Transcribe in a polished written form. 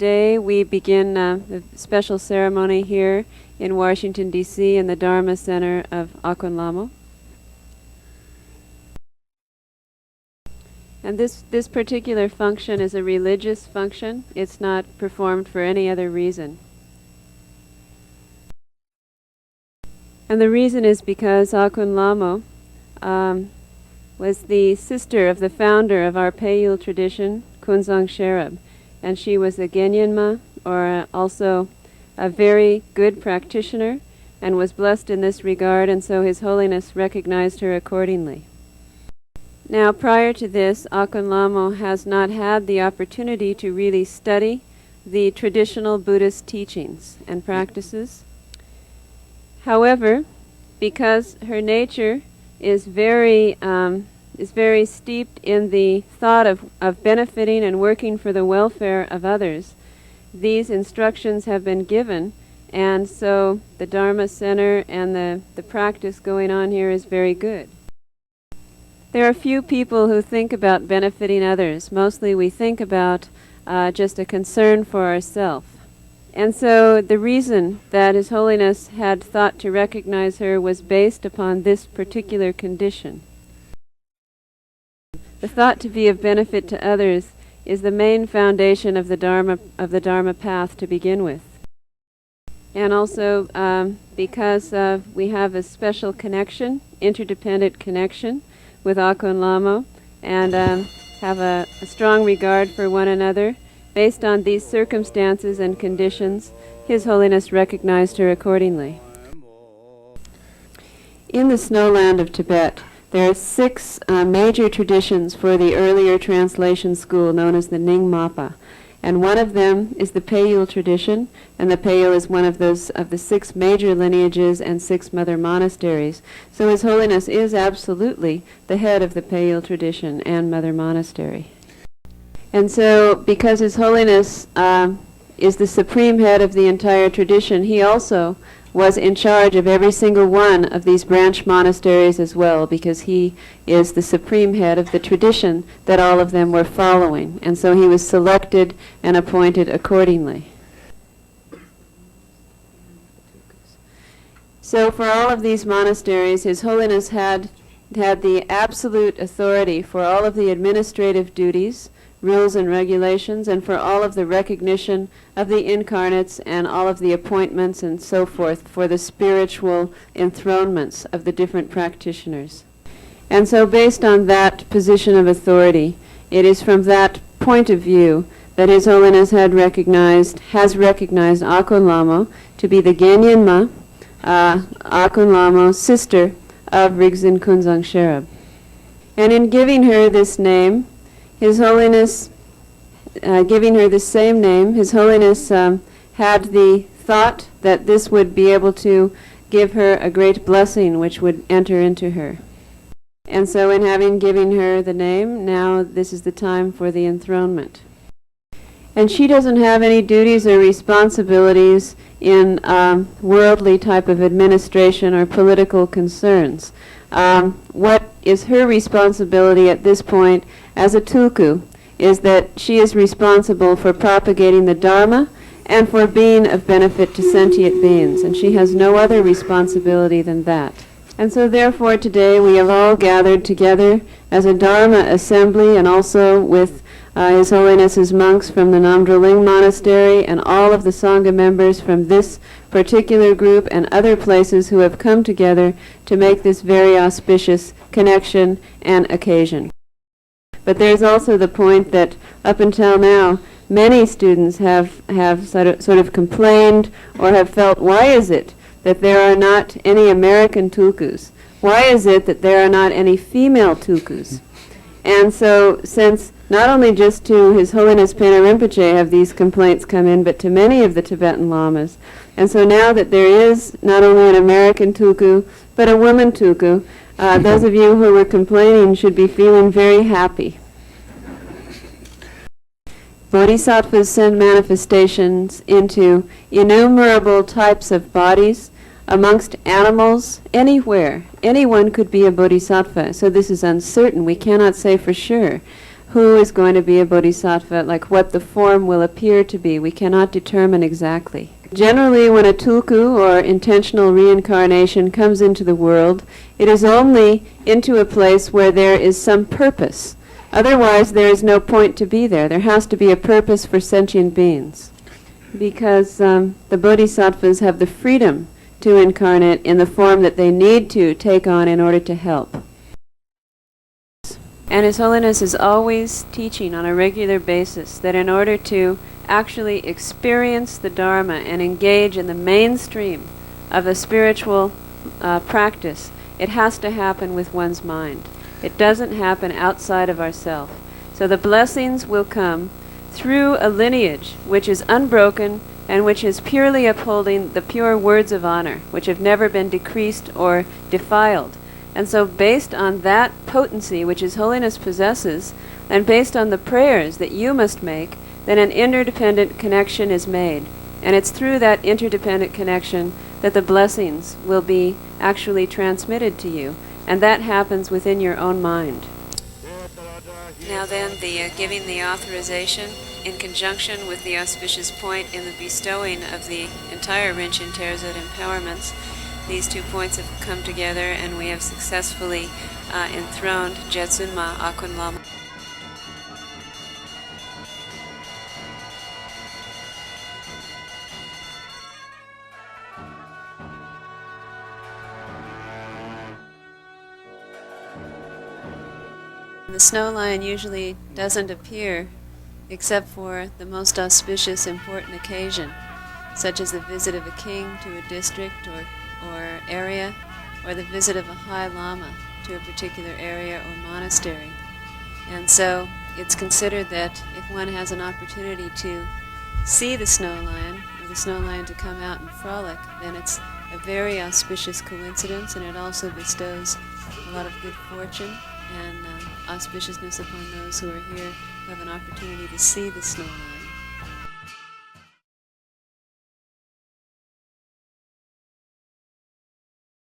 today we begin the special ceremony here in Washington, D.C. in the Dharma Center of Ahkon Lhamo. And this particular function is a religious function. It's not performed for any other reason. And the reason is because Ahkon Lhamo was the sister of the founder of our Peyul tradition, Kunzang Sherab. And she was a Genyenma, or also a very good practitioner, and was blessed in this regard, and so His Holiness recognized her accordingly. Now, prior to this, Ahkon Lhamo has not had the opportunity to really study the traditional Buddhist teachings and practices. However, because her nature is very steeped in the thought of benefiting and working for the welfare of others, these instructions have been given, and so the Dharma Center and the practice going on here is very good. There are few people who think about benefiting others. Mostly we think about just a concern for ourselves. And so the reason that His Holiness had thought to recognize her was based upon this particular condition. The thought to be of benefit to others is the main foundation of the Dharma path to begin with. And also because we have a special connection, interdependent connection with Ahkon Lhamo, and have a strong regard for one another. Based on these circumstances and conditions, His Holiness recognized her accordingly. In the snowland of Tibet, there are 6 major traditions for the earlier translation school known as the Nyingmapa. And one of them is the Peyul tradition, and the Peyul is one of the 6 major lineages and 6 mother monasteries. So His Holiness is absolutely the head of the Peyul tradition and mother monastery. And so, because His Holiness is the supreme head of the entire tradition, he also was in charge of every single one of these branch monasteries as well, because he is the supreme head of the tradition that all of them were following. And so he was selected and appointed accordingly. So for all of these monasteries, His Holiness had the absolute authority for all of the administrative duties, rules and regulations, and for all of the recognition of the incarnates and all of the appointments and so forth for the spiritual enthronements of the different practitioners. And so based on that position of authority, it is from that point of view that His Holiness has recognized Ahkon Lhamo to be the Genyenma, Ahkon Lhamo, sister of Rigzin Kunzang Sherab. And in giving her this name, His Holiness, giving her the same name, His Holiness had the thought that this would be able to give her a great blessing which would enter into her. And so in having given her the name, now this is the time for the enthronement. And she doesn't have any duties or responsibilities in worldly type of administration or political concerns. What is her responsibility at this point as a tulku is that she is responsible for propagating the Dharma and for being of benefit to sentient beings, and she has no other responsibility than that. And so therefore today we have all gathered together as a Dharma assembly, and also with His Holiness's monks from the Namdrol Ling Monastery and all of the Sangha members from this particular group and other places who have come together to make this very auspicious connection and occasion. But there's also the point that up until now, many students have sort of complained or have felt, why is it that there are not any American tulkus? Why is it that there are not any female tulkus? And so since not only just to His Holiness Penor Rinpoche have these complaints come in, but to many of the Tibetan lamas. And so now that there is not only an American tulku, but a woman tulku, those of you who were complaining should be feeling very happy. Bodhisattvas send manifestations into innumerable types of bodies, amongst animals, anywhere. Anyone could be a bodhisattva, so this is uncertain. We cannot say for sure who is going to be a bodhisattva, like what the form will appear to be. We cannot determine exactly. Generally, when a tulku, or intentional reincarnation, comes into the world, it is only into a place where there is some purpose. Otherwise, there is no point to be there. There has to be a purpose for sentient beings. Because the bodhisattvas have the freedom to incarnate in the form that they need to take on in order to help. And His Holiness is always teaching on a regular basis that in order to actually experience the Dharma and engage in the mainstream of a spiritual practice, it has to happen with one's mind. It doesn't happen outside of ourself. So the blessings will come through a lineage which is unbroken and which is purely upholding the pure words of honor, which have never been decreased or defiled. And so based on that potency which His Holiness possesses, and based on the prayers that you must make, then an interdependent connection is made. And it's through that interdependent connection that the blessings will be actually transmitted to you. And that happens within your own mind. Now then, the giving the authorization in conjunction with the auspicious point in the bestowing of the entire Rinchen Terdzod Empowerments. These 2 points have come together and we have successfully enthroned Jetsunma Ahkon Lhamo. The snow lion usually doesn't appear except for the most auspicious, important occasion, such as the visit of a king to a district or area, or the visit of a high lama to a particular area or monastery. And so it's considered that if one has an opportunity to see the snow lion, or the snow lion to come out and frolic, then it's a very auspicious coincidence, and it also bestows a lot of good fortune and auspiciousness upon those who are here who have an opportunity to see the snow lion.